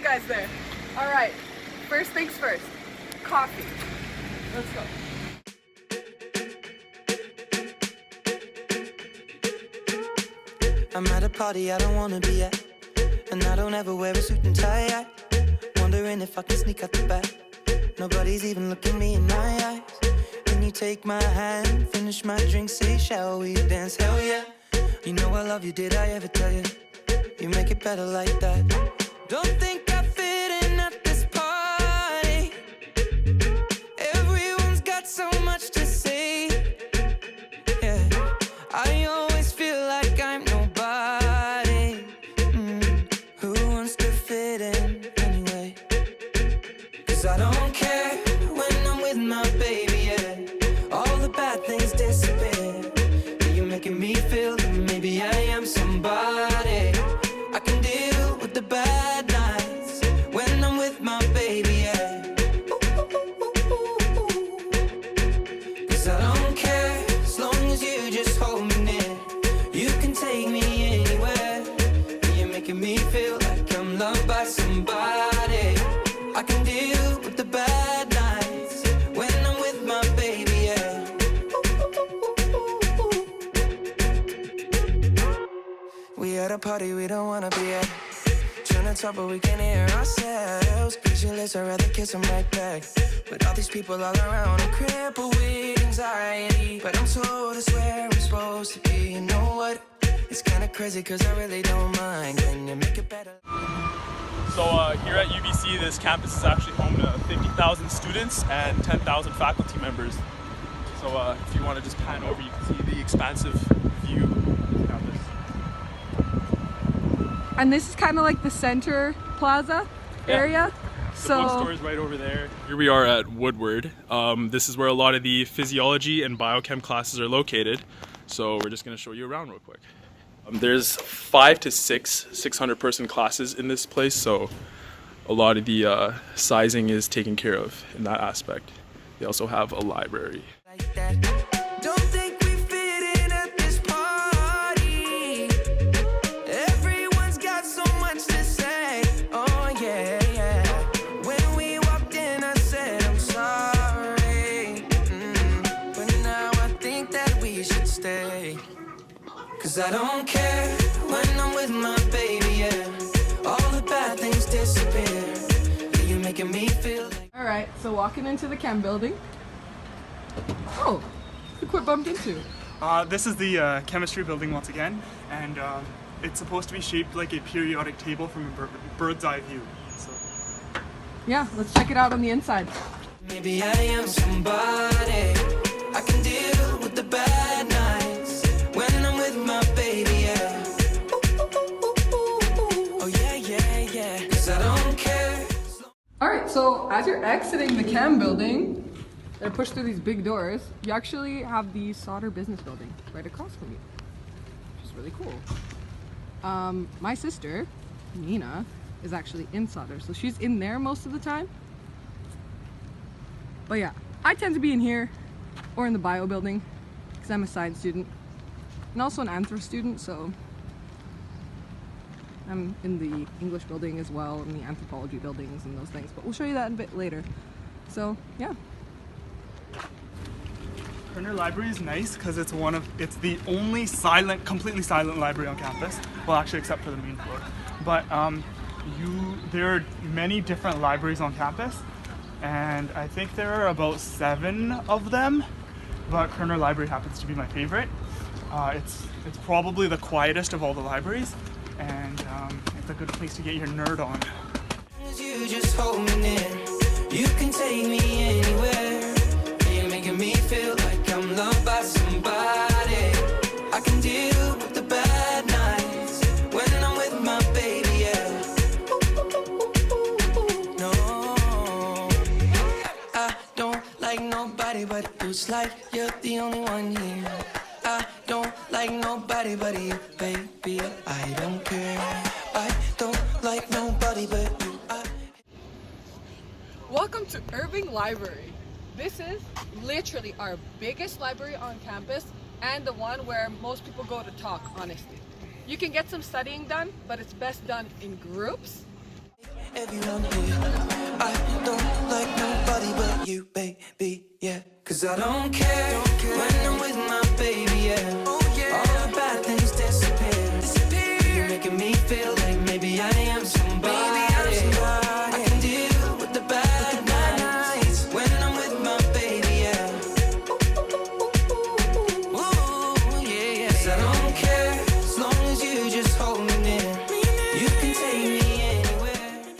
you guys there. All right, first things first, coffee. Let's go. I'm at a party I don't wanna be at, and I don't ever wear a suit and tie. Wondering if I can sneak out the back. Nobody's even looking me in my eyes. When you take my hand, finish my drink, say, shall we dance? Hell yeah. You know I love you, did I ever tell you? You make it better like that. Don't think I fit in at this party. Everyone's got so much to say. Yeah, I always feel like I'm nobody. Who wants to fit in anyway? 'Cause I don't care when I'm with my baby, yeah. All the bad things disappear. You're making me feel that maybe I am somebody. I can deal with the bad nights when I'm with my baby, yeah. 'Cause I don't care as long as you just hold me near. You can take me anywhere. You're making me feel like I'm loved by somebody. I can deal with the bad nights when I'm with my baby, yeah. We at a party we don't wanna be at. Trying to talk but we can't hear ourselves. Pictureless, I'd rather kiss them right back. But all these people all around, I'm crippled with anxiety. But I'm told it's where I'm supposed to be. You know what? It's kinda crazy 'cause I really don't mind. Can you make it better? So here at UBC, this campus is actually home to 50,000 students and 10,000 faculty members. So if you want to just pan over, you can see the expansive view of the campus. And this is kind of like the center plaza area. The bookstore is right over there. Here we are at Woodward. This is where a lot of the physiology and biochem classes are located. So we're just going to show you around real quick. There's 5 to 6 600-person classes in this place, so a lot of the sizing is taken care of in that aspect. They also have a library. Like that. Don't think we fit in at this party. Everyone's got so much to say. Oh yeah, yeah. When we walked in, I said I'm sorry. But now I think that we should stay. 'Cause I don't care when I'm with my baby, yeah. All the bad things disappear. You're making me feel like. All right, so walking into the chem building. Oh, look what bumped into. This is the chemistry building once again, and it's supposed to be shaped like a periodic table from a bird's eye view. So. Yeah, let's check it out on the inside. Maybe I am somebody. I can deal with the bad nights when I'm with my baby, yeah. Oh yeah, yeah, yeah. 'Cause I don't care. All right, so as you're exiting the chem building, and push through these big doors, you actually have the solder business building right across from you, which is really cool. My sister, Nina, is actually in solder, so she's in there most of the time. But yeah, I tend to be in here or in the bio building because I'm a science student and also an anthro student, so I'm in the English building as well, and the anthropology buildings and those things, but we'll show you that a bit later. So yeah. Kerner Library is nice because it's the only completely silent library on campus. Well, actually, except for the main floor. But there are many different libraries on campus, and I think there are about 7 of them. But Kerner Library happens to be my favorite. It's probably the quietest of all the libraries, and it's a good place to get your nerd on. You just hold me near. You can take me anywhere. You're making me feel like I'm loved by somebody. I can deal with the bad nights when I'm with my baby, yeah. No, I don't like nobody but you. It's like you're the only one here. I don't like nobody but you, baby. I don't care. I don't like nobody but you. Welcome to Irving Library. This is literally our biggest library on campus and the one where most people go to talk, honestly. You can get some studying done, but it's best done in groups. everyone here. I don't like nobody but you, baby, yeah. Cause I don't care when I'm with my baby, yeah. All the bad things disappear. You're making me feel like maybe I am somebody. I can deal with the bad nights when I'm with my baby, yeah. Ooh, yeah, yeah. 'Cause I don't care as long as you just hold me near. You can take me anywhere.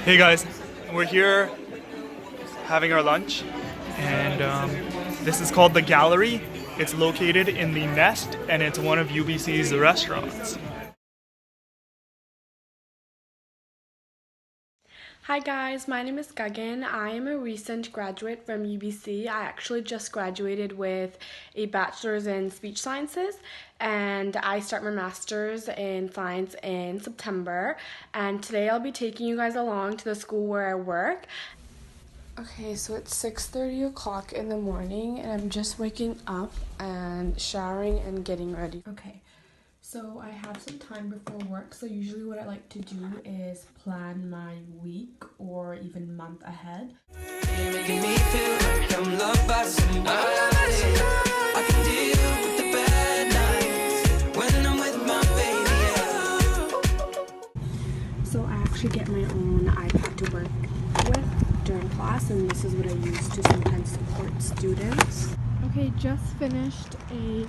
Hey guys, we're here having our lunch, and this is called the Gallery. It's located in the Nest, and it's one of UBC's restaurants. Hi guys, my name is Gagan. I am a recent graduate from UBC. I actually just graduated with a bachelor's in speech sciences, and I start my master's in science in September. And today I'll be taking you guys along to the school where I work. Okay, so it's 6:30 o'clock in the morning, and I'm just waking up and showering and getting ready. Okay. So I have some time before work, so usually what I like to do is plan my week or even month ahead. You're making me feel like I'm loved by somebody. I can deal with the bad nights when I'm with my baby, yeah. So I actually get my own iPad to work with during class, and this is what I use to sometimes support students. Okay, just finished a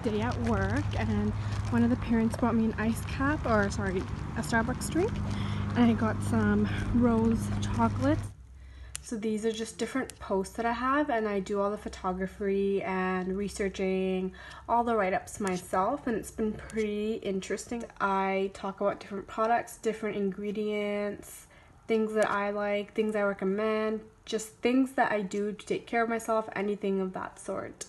day at work, and one of the parents brought me an a Starbucks drink, and I got some rose chocolates. So these are just different posts that I have, and I do all the photography and researching all the write-ups myself, and it's been pretty interesting. I talk about different products, different ingredients, things that I like, things I recommend, just things that I do to take care of myself, anything of that sort.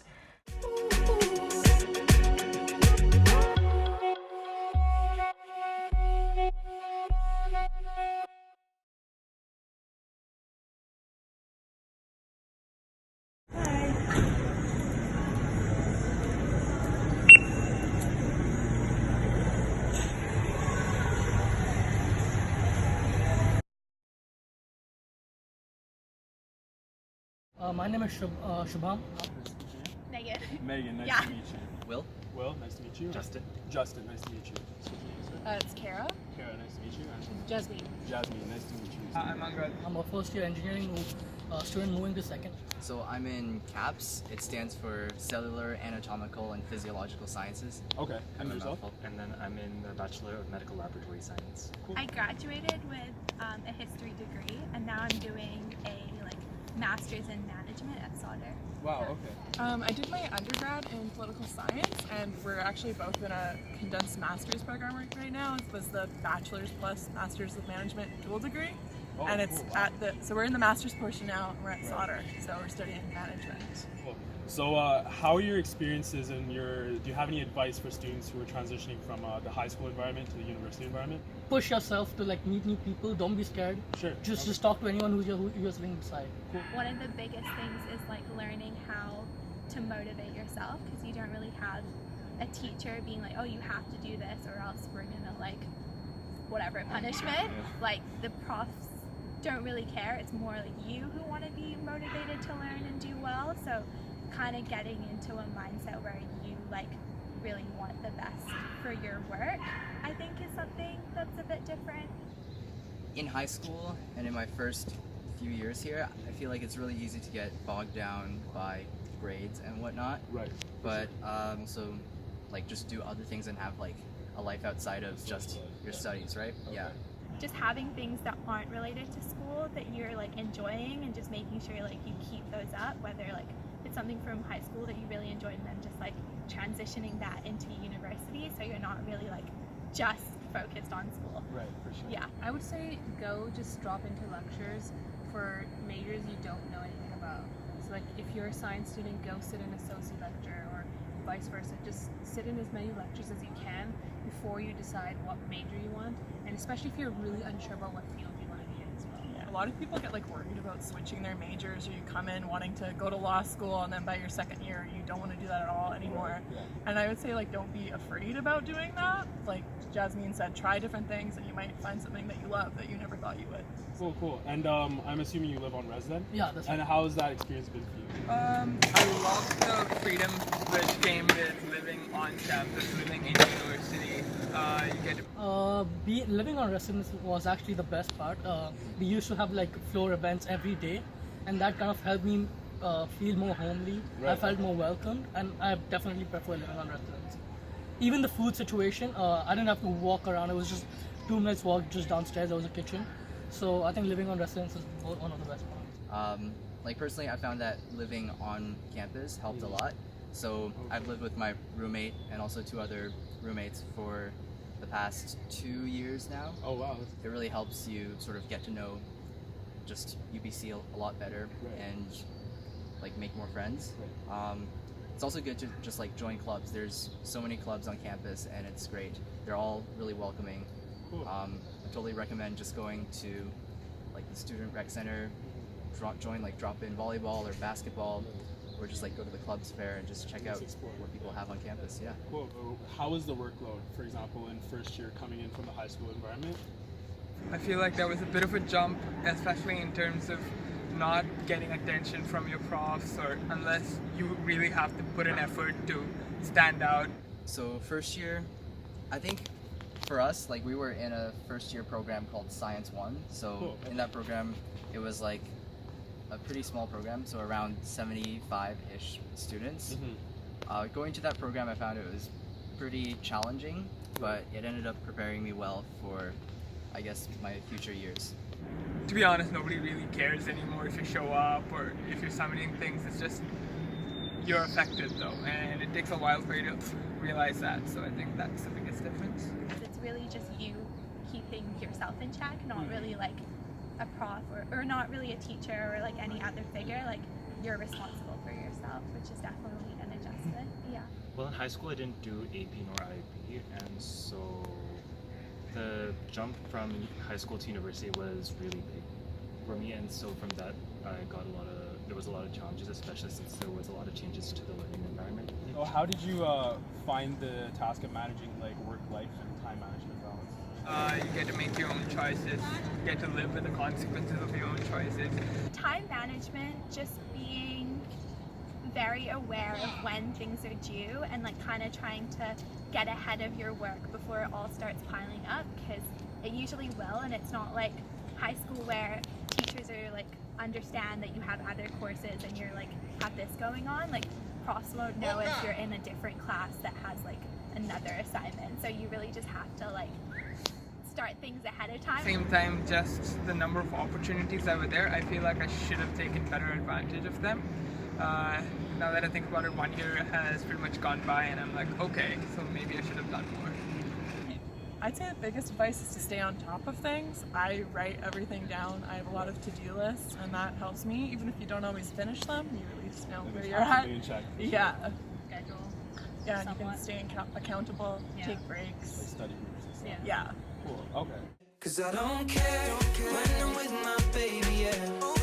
My name is Shubham. Megan. Megan, nice Yeah. to meet you. Will? Will, nice to meet you. Justin. Justin, nice to meet you. It's Kara. Kara, nice to meet you. And Jasmine. Jasmine, nice to meet you. I'm Angrad. I'm a first year engineering student moving to second. So I'm in CAPS. It stands for Cellular, Anatomical, and Physiological Sciences. Okay, and yourself? And then I'm in the Bachelor of Medical Laboratory Science. Cool. I graduated with a history degree, and now I'm doing a master's in management at Sauder. Wow, okay. I did my undergrad in political science, and we're actually both in a condensed master's program right now. It was the bachelor's plus master's of management dual degree. Oh, And it's cool. so we're in the master's portion now, and we're at Sauder, so we're studying management. Cool. So how are your experiences and do you have any advice for students who are transitioning from the high school environment to the university environment? Push yourself to meet new people. Don't be scared. Sure. Just talk to anyone who you're sitting beside. Cool. One of the biggest things is learning how to motivate yourself, because you don't really have a teacher being like, oh, you have to do this or else we're gonna whatever punishment. Yeah. The profs don't really care. It's more you who want to be motivated to learn and do well. So kind of getting into a mindset where you really want the best for your work, I think is something that's a bit different. In high school and in my first few years here, I feel like it's really easy to get bogged down by grades and whatnot. Right. But also just do other things and have a life outside of just your studies, right? Okay. Yeah. Just having things that aren't related to school that you're enjoying, and just making sure you keep those up, whether it's something from high school that you really enjoyed, and then just transitioning that into university, so you're not really just focused on school. Right, for sure. Yeah. I would say just drop into lectures for majors you don't know anything about. So if you're a science student, go sit in a soci lecture, or vice versa. Just sit in as many lectures as you can before you decide what major you want, and especially if you're really unsure about what field you want to be in as well. A lot of people get worried about switching their majors, or you come in wanting to go to law school, and then by your second year you don't want to do that at all anymore. Yeah. And I would say like don't be afraid about doing that. Like Jasmine said, try different things and you might find something that you love that you never thought you would. Cool. And I'm assuming you live on resident? Yeah, that's right. And how has that experience been for you? I love the freedom which came with living on campus, living in university. You get to Living on residence was actually the best part. We used to have like floor events every day, and that kind of helped me feel more homely. Right. I felt more welcomed, and I definitely prefer living on residence. Even the food situation, I didn't have to walk around. It was just 2 minutes walk just downstairs. There was a kitchen. So I think living on residence is one of the best parts. Like personally, I found that living on campus helped a lot. So I've lived with my roommate and also 2 other roommates for the past 2 years now. Oh wow. It really helps you sort of get to know just UBC a lot better and like make more friends. It's also good to just like join clubs. There's so many clubs on campus and it's great. They're all really welcoming. Cool. I totally recommend just going to like the student rec center, join like drop-in volleyball or basketball, or just like go to the clubs fair and just check out what people have on campus. Yeah. Cool. How is the workload, for example, in first year coming in from the high school environment? I feel like there was a bit of a jump, especially in terms of not getting attention from your profs, or unless you really have to put an effort to stand out. So first year, I think for us, like we were in a first year program called Science 1. So in that program, it was like a pretty small program, so around 75-ish students. Going to that program, I found it was pretty challenging, but it ended up preparing me well for, I guess, my future years. To be honest, nobody really cares anymore if you show up or if you're submitting things. It's just you're affected though, and it takes a while for you to realize that. So I think that's the biggest difference. It's really just you keeping yourself in check, not really like a prof or not really a teacher or like any other figure. Like you're responsible for yourself, which is definitely an adjustment. Yeah. Well, in high school I didn't do AP nor IB, and so the jump from high school to university was really big for me, and so from that there was a lot of challenges, especially since there was a lot of changes to the learning environment. So how did you find the task of managing like work-life and time management balance? You get to make your own choices, you get to live with the consequences of your own choices. Time management, just being very aware of when things are due and like kind of trying to get ahead of your work before it all starts piling up, because it usually will, and it's not like high school where teachers are like understand that you have other courses and you're like have this going on. Like profs won't know if you're in a different class that has like another assignment, so you really just have to like start things ahead of time. Same time, just the number of opportunities that were there, I feel like I should have taken better advantage of them. Now that I think about it, 1 year has pretty much gone by and I'm like, okay, so maybe I should have done more. I'd say the biggest advice is to stay on top of things. I write everything down. I have a lot of to-do lists, and that helps me. Even if you don't always finish them, you at least know where you're at. Yeah. Schedule. Yeah, and you somewhat. can stay accountable, Yeah. take breaks. Study groups and stuff. Yeah. Cool. Okay. Cause I don't care when I'm with my baby, yeah.